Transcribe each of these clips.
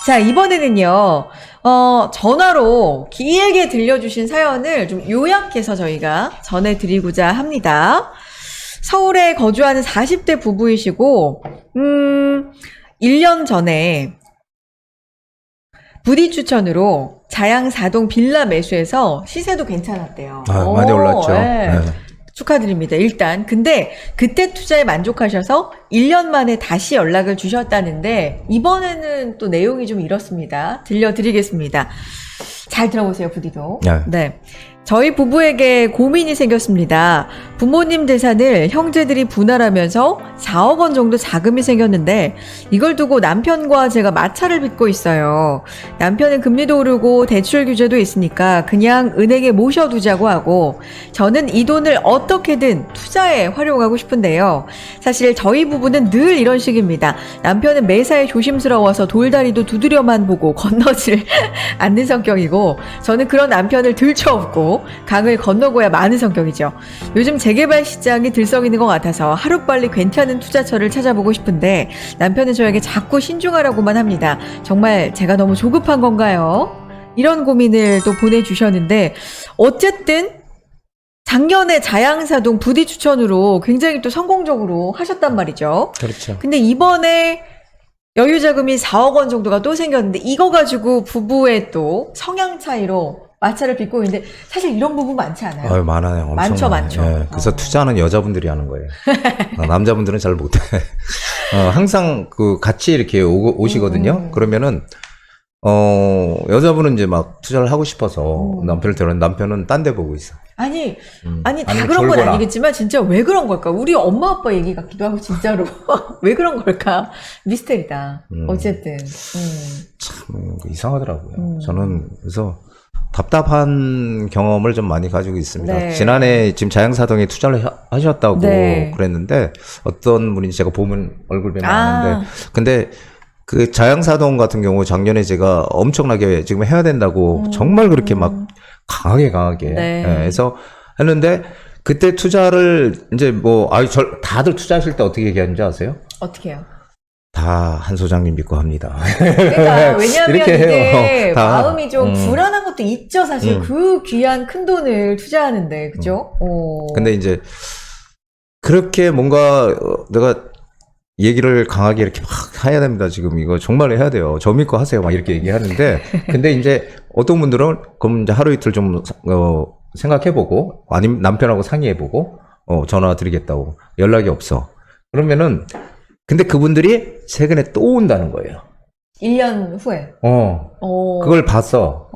자, 이번에는요, 전화로 길게 들려주신 사연을 좀 요약해서 저희가 전해드리고자 합니다. 서울에 거주하는 40대 부부이시고, 1년 전에 부디 추천으로 자양사동 빌라 매수해서 시세도 괜찮았대요. 많이 올랐죠. 네. 네. 축하드립니다. 일단. 근데 그때 투자에 만족하셔서 1년 만에 다시 연락을 주셨다는데 이번에는 또 내용이 좀 이렇습니다. 들려드리겠습니다. 잘 들어보세요, 부디도. 네. 저희 부부에게 고민이 생겼습니다. 부모님 재산을 형제들이 분할하면서 4억 원 정도 자금이 생겼는데 이걸 두고 남편과 제가 마찰을 빚고 있어요. 남편은 금리도 오르고 대출 규제도 있으니까 그냥 은행에 모셔두자고 하고 저는 이 돈을 어떻게든 투자에 활용하고 싶은데요. 사실 저희 부부는 늘 이런 식입니다. 남편은 매사에 조심스러워서 돌다리도 두드려만 보고 건너질 않는 성격이고 저는 그런 남편을 들쳐업고 강을 건너고야 마는 성격이죠. 요즘 재개발 시장이 들썩이는 것 같아서 하루빨리 괜찮은 투자처를 찾아보고 싶은데 남편은 저에게 자꾸 신중하라고만 합니다. 정말 제가 너무 조급한 건가요? 이런 고민을 또 보내주셨는데 어쨌든 작년에 자양사동 부디 추천으로 굉장히 또 성공적으로 하셨단 말이죠. 그렇죠. 근데 이번에 여유 자금이 4억 원 정도가 또 생겼는데 이거 가지고 부부의 또 성향 차이로 마찰을 빚고 있는데 사실 이런 부분 많지 않아요? 많아요. 엄청 많죠, 많아요. 많죠. 예, 그래서 투자는 여자분들이 하는 거예요. 남자분들은 잘 못해. 항상 같이 이렇게 오시거든요. 그러면은 여자분은 이제 막 투자를 하고 싶어서 남편을 데려왔는데 남편은 딴 데 보고 있어. 아니 다 아니면 그런 건 졸거나. 아니겠지만 진짜 왜 그런 걸까? 우리 엄마 아빠 얘기 같기도 하고 진짜로 왜 그런 걸까? 미스테리다. 어쨌든 참 이상하더라고요. 저는 그래서 답답한 경험을 좀 많이 가지고 있습니다. 네. 지난해 지금 자양사동에 투자를 하셨다고 네. 그랬는데 어떤 분인지 제가 보면 얼굴 뵈면 아. 아는데 근데 그 자양사동 같은 경우 작년에 제가 엄청나게 지금 해야 된다고 정말 그렇게 막 강하게 네. 예, 해서 했는데 그때 투자를 이제 다들 투자하실 때 어떻게 얘기하는지 아세요? 어떻게 해요? 다 한 소장님 믿고 합니다. 그러니까 왜냐하면 이렇게 이게 해요. 다. 마음이 좀 불안한 것도 있죠. 사실 그 귀한 큰 돈을 투자하는데 그죠? 근데 이제 그렇게 뭔가 내가 얘기를 강하게 이렇게 막 해야 됩니다. 지금 이거 정말 해야 돼요. 저 믿고 하세요. 막 이렇게 얘기하는데 근데 이제 어떤 분들은 그럼 이제 하루 이틀 좀 생각해보고 아니면 남편하고 상의해보고 전화 드리겠다고 연락이 없어. 그러면은 근데 그분들이 최근에 또 온다는 거예요. 1년 후에. 그걸 봤어.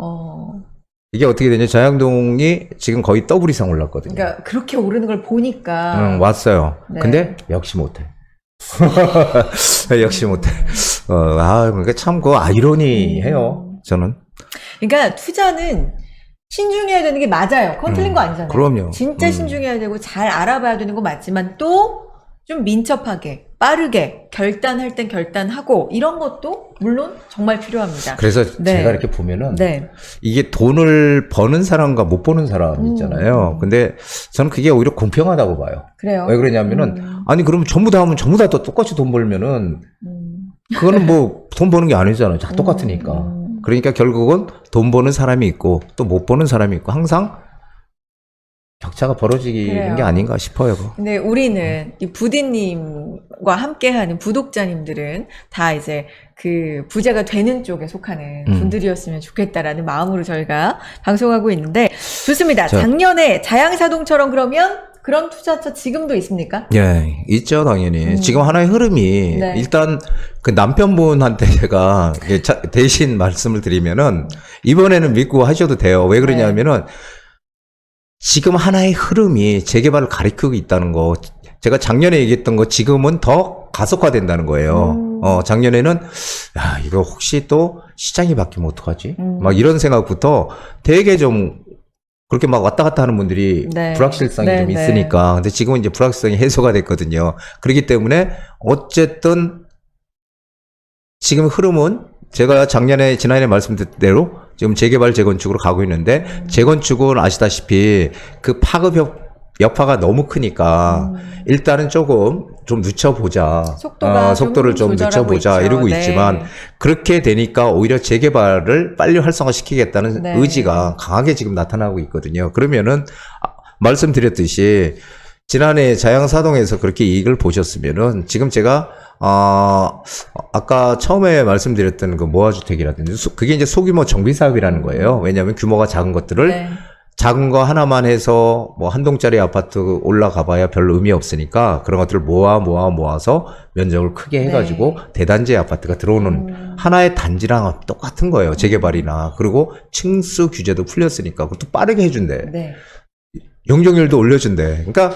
이게 어떻게 되냐. 자양동이 지금 거의 더블 이상 올랐거든요. 그러니까 그렇게 오르는 걸 보니까. 왔어요. 네. 근데 역시 못해. 역시 못해. 그러니까 참 그거 아이러니해요. 저는. 그러니까 투자는 신중해야 되는 게 맞아요. 그건 틀린 거 아니잖아요. 그럼요. 진짜 신중해야 되고 잘 알아봐야 되는 거 맞지만 또 좀 민첩하게 빠르게 결단할 땐 결단하고 이런 것도 물론 정말 필요합니다. 그래서 네. 제가 이렇게 보면은 네. 이게 돈을 버는 사람과 못 버는 사람 있잖아요. 근데 저는 그게 오히려 공평하다고 봐요. 그래요. 왜 그러냐면은 아니 그러면 전부 다 하면 전부 다 똑같이 돈 벌면은 그거는 뭐 돈 버는 게 아니잖아요. 다 똑같으니까. 그러니까 결국은 돈 버는 사람이 있고 또 못 버는 사람이 있고 항상 격차가 벌어지는 그래요. 게 아닌가 싶어요. 그거. 근데 우리는 이 부디님과 함께하는 구독자님들은 다 이제 그 부자가 되는 쪽에 속하는 분들이었으면 좋겠다라는 마음으로 저희가 방송하고 있는데 좋습니다. 작년에 자양사동처럼 그러면 그런 투자처 지금도 있습니까? 예, 있죠, 당연히. 지금 하나의 흐름이, 네. 일단, 그 남편분한테 제가 대신 말씀을 드리면은, 이번에는 믿고 하셔도 돼요. 왜 그러냐면은, 지금 하나의 흐름이 재개발을 가리키고 있다는 거, 제가 작년에 얘기했던 거 지금은 더 가속화된다는 거예요. 작년에는, 야, 이거 혹시 또 시장이 바뀌면 어떡하지? 막 이런 생각부터 되게 좀, 그렇게 막 왔다 갔다 하는 분들이 네. 불확실성이 네, 좀 네. 있으니까. 근데 지금은 이제 불확실성이 해소가 됐거든요. 그렇기 때문에 어쨌든 지금 흐름은 제가 지난해 말씀드린 대로 지금 재개발 재건축으로 가고 있는데 재건축은 아시다시피 그 파급 여파가 너무 크니까 일단은 조금 좀 늦춰보자. 속도를 좀 늦춰보자. 이러고 네. 있지만 그렇게 되니까 오히려 재개발을 빨리 활성화시키겠다는 네. 의지가 강하게 지금 나타나고 있거든요. 그러면은 말씀드렸듯이 지난해 자양사동에서 그렇게 이익을 보셨으면은 지금 제가 아까 처음에 말씀드렸던 그 모아주택이라든지 그게 이제 소규모 정비 사업이라는 거예요. 왜냐하면 규모가 작은 것들을 네. 작은 거 하나만 해서 뭐 한 동짜리 아파트 올라가 봐야 별 의미 없으니까 그런 것들을 모아서 면적을 크게 해가지고 네. 대단지 아파트가 들어오는 하나의 단지랑 똑같은 거예요. 재개발이나. 그리고 층수 규제도 풀렸으니까 그것도 빠르게 해준대. 네. 용적률도 올려준대. 그러니까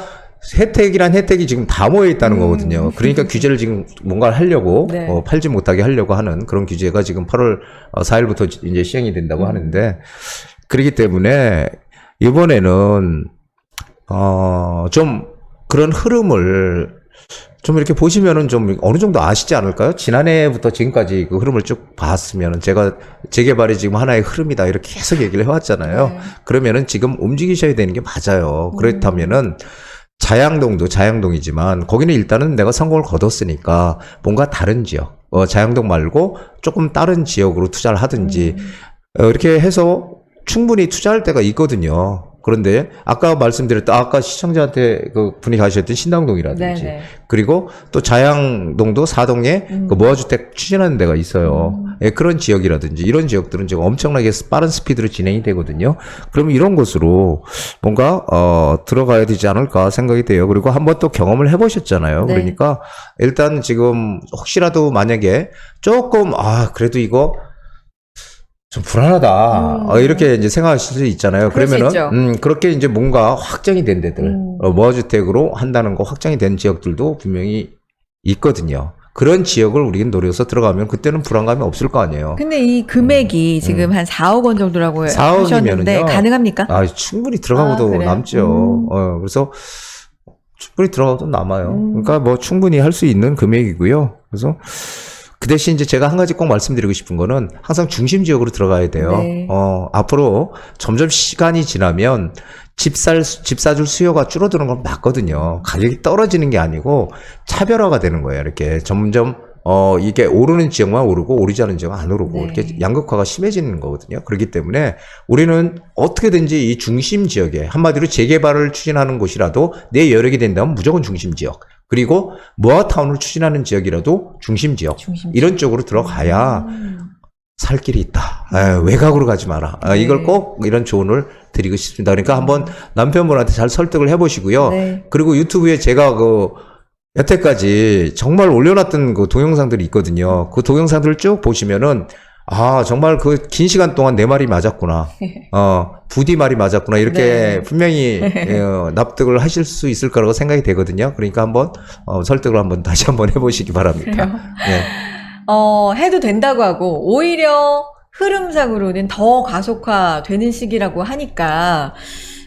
혜택이란 혜택이 지금 다 모여 있다는 거거든요. 그러니까 규제를 지금 뭔가를 하려고 네. 팔지 못하게 하려고 하는 그런 규제가 지금 8월 4일부터 이제 시행이 된다고 하는데 그렇기 때문에 이번에는 좀 그런 흐름을 좀 이렇게 보시면은 좀 어느 정도 아시지 않을까요? 지난해부터 지금까지 그 흐름을 쭉 봤으면은 제가 재개발이 지금 하나의 흐름이다 이렇게 계속 얘기를 해왔잖아요. 네. 그러면은 지금 움직이셔야 되는 게 맞아요. 그렇다면은 자양동도 자양동이지만 거기는 일단은 내가 성공을 거뒀으니까 뭔가 다른 지역, 자양동 말고 조금 다른 지역으로 투자를 하든지 이렇게 해서 충분히 투자할 때가 있거든요. 그런데 아까 말씀드렸던 아까 시청자한테 그 분이 가셨던 신당동이라든지 네네. 그리고 또 자양동도 사동에 그 모아주택 추진하는 데가 있어요. 예, 그런 지역이라든지 이런 지역들은 지금 엄청나게 빠른 스피드로 진행이 되거든요. 그러면 이런 곳으로 뭔가 들어가야 되지 않을까 생각이 돼요. 그리고 한번 또 경험을 해보셨잖아요. 네. 그러니까 일단 지금 혹시라도 만약에 조금 그래도 이거 좀 불안하다. 이렇게 이제 생각하실 수 있잖아요. 그럴 수 그러면은, 그렇게 이제 뭔가 확정이 된 데들, 모아주택으로 한다는 거 확정이 된 지역들도 분명히 있거든요. 그런 지역을 우리는 노려서 들어가면 그때는 불안감이 없을 거 아니에요. 근데 이 금액이 지금 한 4억 원 정도라고 4억이면은요. 하셨는데 가능합니까? 충분히 들어가고도 그래요? 남죠. 그래서 충분히 들어가도 남아요. 그러니까 뭐 충분히 할 수 있는 금액이고요. 그래서 그 대신 이제 제가 한 가지 꼭 말씀드리고 싶은 거는 항상 중심 지역으로 들어가야 돼요. 네. 앞으로 점점 시간이 지나면 집 사줄 수요가 줄어드는 건 맞거든요. 가격이 떨어지는 게 아니고 차별화가 되는 거예요. 이렇게 점점 이게 오르는 지역만 오르고 오르지 않은 지역은 안 오르고 네. 이렇게 양극화가 심해지는 거거든요. 그렇기 때문에 우리는 어떻게든지 이 중심 지역에 한마디로 재개발을 추진하는 곳이라도 내 여력이 된다면 무조건 중심 지역. 그리고 모아타운을 추진하는 지역이라도 중심 지역. 이런 쪽으로 들어가야 살 길이 있다. 외곽으로 가지 마라. 이걸 꼭 이런 조언을 드리고 싶습니다. 그러니까 한번 남편분한테 잘 설득을 해보시고요. 네. 그리고 유튜브에 제가 여태까지 정말 올려놨던 그 동영상들이 있거든요. 그 동영상들을 쭉 보시면은 정말 그 긴 시간 동안 내 말이 맞았구나. 부디 말이 맞았구나. 이렇게 네. 분명히 납득을 하실 수 있을 거라고 생각이 되거든요. 그러니까 한번 설득을 한번 다시 한번 해보시기 바랍니다. 그래요? 네. 해도 된다고 하고 오히려 흐름상으로는 더 가속화되는 시기라고 하니까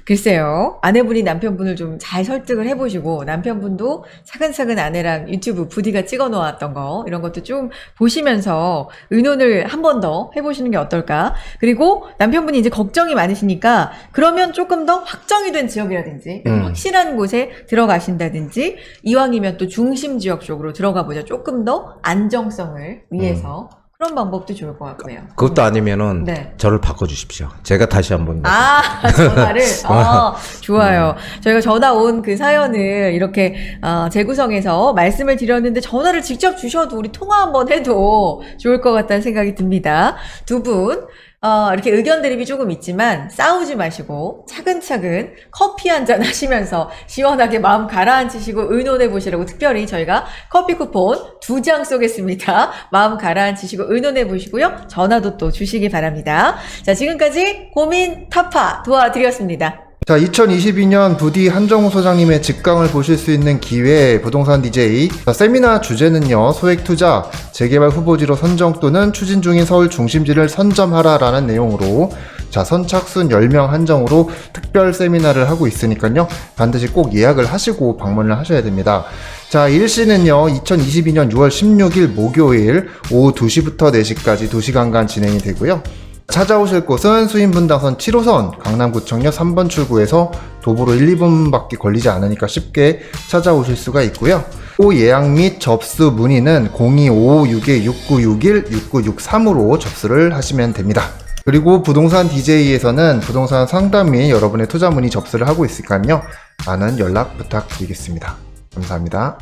글쎄요. 아내분이 남편분을 좀 잘 설득을 해보시고 남편분도 차근차근 아내랑 유튜브 부디가 찍어 놓았던 거 이런 것도 좀 보시면서 의논을 한 번 더 해보시는 게 어떨까. 그리고 남편분이 이제 걱정이 많으시니까 그러면 조금 더 확정이 된 지역이라든지 확실한 곳에 들어가신다든지 이왕이면 또 중심 지역 쪽으로 들어가 보자. 조금 더 안정성을 위해서 그런 방법도 좋을 것 같고요. 그것도 아니면은 네. 저를 바꿔주십시오. 제가 다시 한번. 전화를? 좋아요. 저희가 전화 온 그 사연을 이렇게, 재구성해서 말씀을 드렸는데 전화를 직접 주셔도 우리 통화 한번 해도 좋을 것 같다는 생각이 듭니다. 두 분, 이렇게 의견 대립이 조금 있지만 싸우지 마시고 차근차근 커피 한잔 하시면서 시원하게 마음 가라앉히시고 의논해 보시라고 특별히 저희가 커피 쿠폰 2장 쏘겠습니다. 마음 가라앉히시고 의논해 보시고요. 전화도 또 주시기 바랍니다. 자, 지금까지 고민 타파 도와드렸습니다. 자, 2022년 부디 한정우 소장님의 직강을 보실 수 있는 기회 부동산 DJ. 자, 세미나 주제는요, 소액투자, 재개발 후보지로 선정 또는 추진 중인 서울 중심지를 선점하라라는 내용으로 자, 선착순 10명 한정으로 특별 세미나를 하고 있으니까요, 반드시 꼭 예약을 하시고 방문을 하셔야 됩니다. 자, 일시는요, 2022년 6월 16일 목요일 오후 2시부터 4시까지 2시간간 진행이 되고요. 찾아오실 곳은 수인분당선 7호선 강남구청역 3번 출구에서 도보로 1, 2분밖에 걸리지 않으니까 쉽게 찾아오실 수가 있고요. 예약 및 접수 문의는 02-556-6961-6963으로 접수를 하시면 됩니다. 그리고 부동산 DJ에서는 부동산 상담 및 여러분의 투자 문의 접수를 하고 있으니까요. 많은 연락 부탁드리겠습니다. 감사합니다.